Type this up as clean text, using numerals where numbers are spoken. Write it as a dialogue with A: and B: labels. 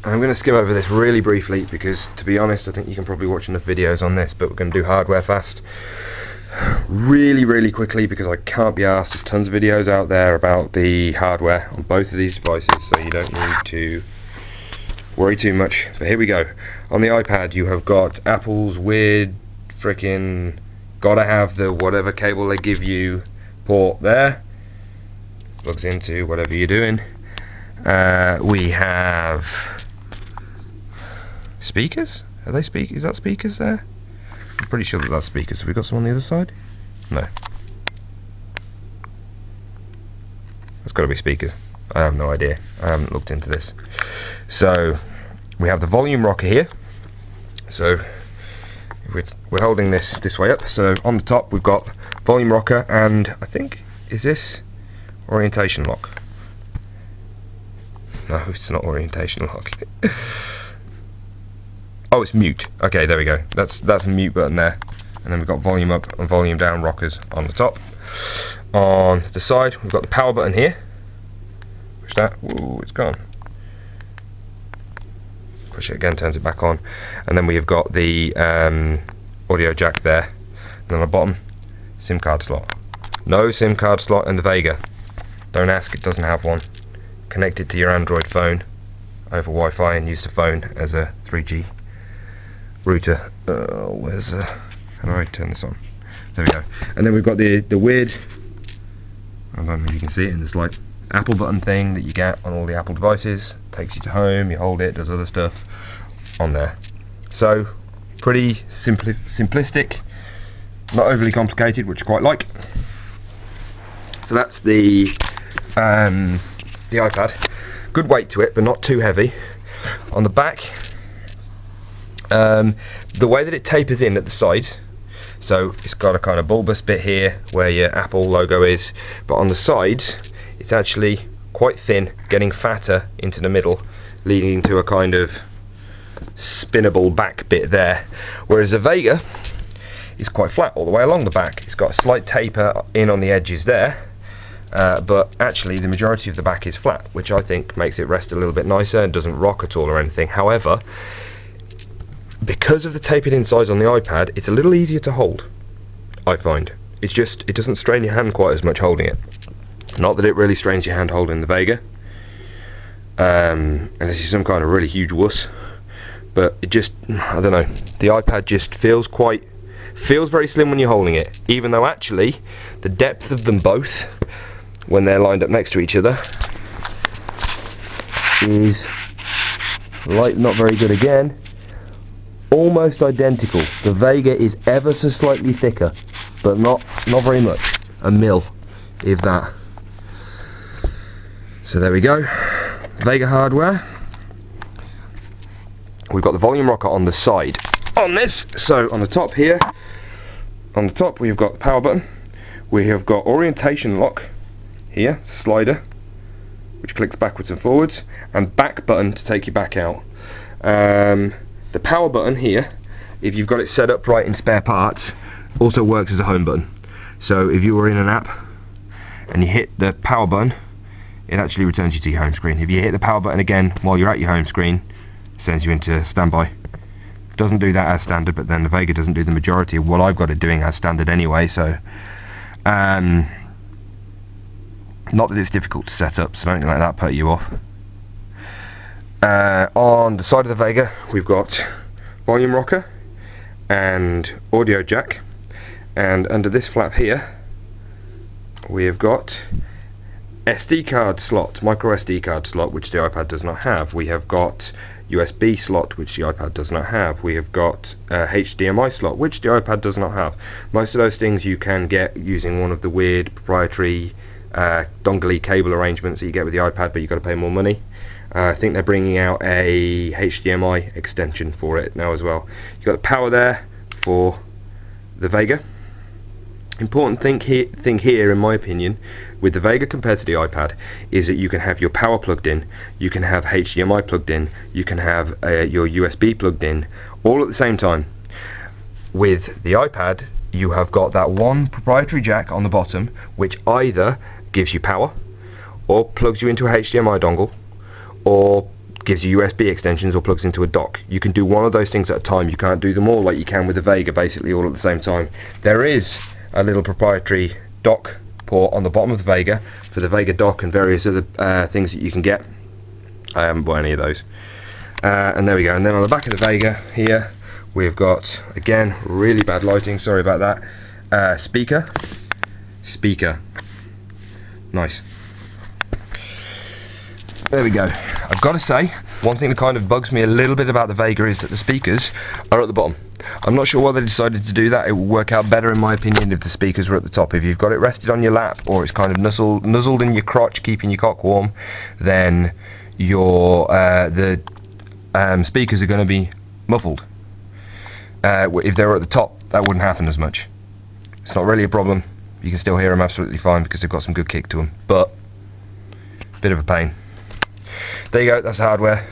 A: I'm going to skim over this really briefly because, to be honest, I think you can probably watch enough videos on this, but we're going to do hardware fast. Really quickly, because I can't be asked. There's tons of videos out there about the hardware on both of these devices, so you don't need to worry too much. But here we go. On the iPad you have got Apple's weird frickin' gotta have the whatever cable they give you port there. Plugs into whatever you're doing. We have speakers. Are they speakers? Is that speakers there? I'm pretty sure that that's speakers. Have we got some on the other side? No. That's got to be speakers. I have no idea. I haven't looked into this. So we have the volume rocker here. So we're holding this way up. So on the top we've got volume rocker, and I think, is this orientation lock? No, it's not orientation lock. Oh, it's mute. Okay, there we go. That's a mute button there. And then we've got volume up and volume down rockers on the top. On the side, we've got the power button here. Push that. Ooh, it's gone. Push it again, turns it back on. And then we have got the audio jack there. And on the bottom, SIM card slot. No SIM card slot in the Vega. Don't ask, it doesn't have one. Connect it to your Android phone over Wi-Fi and use the phone as a 3G router. How do I turn this on? There we go. And then we've got the weird, I don't know if you can see it in this like Apple button thing that you get on all the Apple devices. Takes you to home, you hold it, does other stuff on there. So pretty simplistic, not overly complicated, which I quite like. So that's the iPad. Good weight to it, but not too heavy. On the back, the way that it tapers in at the sides, so it's got a kind of bulbous bit here where your Apple logo is, but on the sides it's actually quite thin, getting fatter into the middle, leading to a kind of spinnable back bit there, whereas the Vega is quite flat all the way along the back. It's got a slight taper in on the edges there, but actually the majority of the back is flat, which I think makes it rest a little bit nicer and doesn't rock at all or anything. However, because of the tapered insides on the iPad, it's a little easier to hold, I find. It's just, it doesn't strain your hand quite as much holding it. Not that it really strains your hand holding the Vega, unless you're some kind of really huge wuss, but it just, I don't know, the iPad just feels very slim when you're holding it, even though actually the depth of them both, when they're lined up next to each other, is, like, not very good again, almost identical. The Vega is ever so slightly thicker, but not very much. A mil, if that. So there we go. Vega hardware. We've got the volume rocker on the side on this. So on the top here, on the top we've got the power button. We have got orientation lock here, slider, which clicks backwards and forwards, and back button to take you back out. The power button here, if you've got it set up right in spare parts, also works as a home button. So if you were in an app and you hit the power button, it actually returns you to your home screen. If you hit the power button again while you're at your home screen, it sends you into standby. Doesn't do that as standard, but then the Vega doesn't do the majority of what I've got it doing as standard anyway, so not that it's difficult to set up, so don't let that put you off. On the side of the Vega we've got volume rocker and audio jack, and under this flap here we have got SD card slot, micro SD card slot, which the iPad does not have. We have got USB slot, which the iPad does not have. We have got HDMI slot, which the iPad does not have. Most of those things you can get using one of the weird proprietary dongle cable arrangements that you get with the iPad, but you've got to pay more money. I think they're bringing out a HDMI extension for it now as well. You've got the power there for the Vega. Important thing here, in my opinion, with the Vega compared to the iPad, is that you can have your power plugged in, you can have HDMI plugged in, you can have your USB plugged in, all at the same time. With the iPad, you have got that one proprietary jack on the bottom, which either gives you power, or plugs you into a HDMI dongle, or gives you USB extensions or plugs into a dock. You can do one of those things at a time. You can't do them all like you can with the Vega, basically all at the same time. There is a little proprietary dock port on the bottom of the Vega for the Vega dock and various other things that you can get. I haven't bought any of those. And there we go. And then on the back of the Vega here, we've got, again, really bad lighting, sorry about that, speaker. Nice. There we go. I've got to say, one thing that kind of bugs me a little bit about the Vega is that the speakers are at the bottom. I'm not sure why they decided to do that. It would work out better, in my opinion, if the speakers were at the top. If you've got it rested on your lap, or it's kind of nuzzled in your crotch, keeping your cock warm, then your speakers are going to be muffled. If they were at the top, that wouldn't happen as much. It's not really a problem. You can still hear them absolutely fine because they've got some good kick to them, but bit of a pain. There you go, that's the hardware.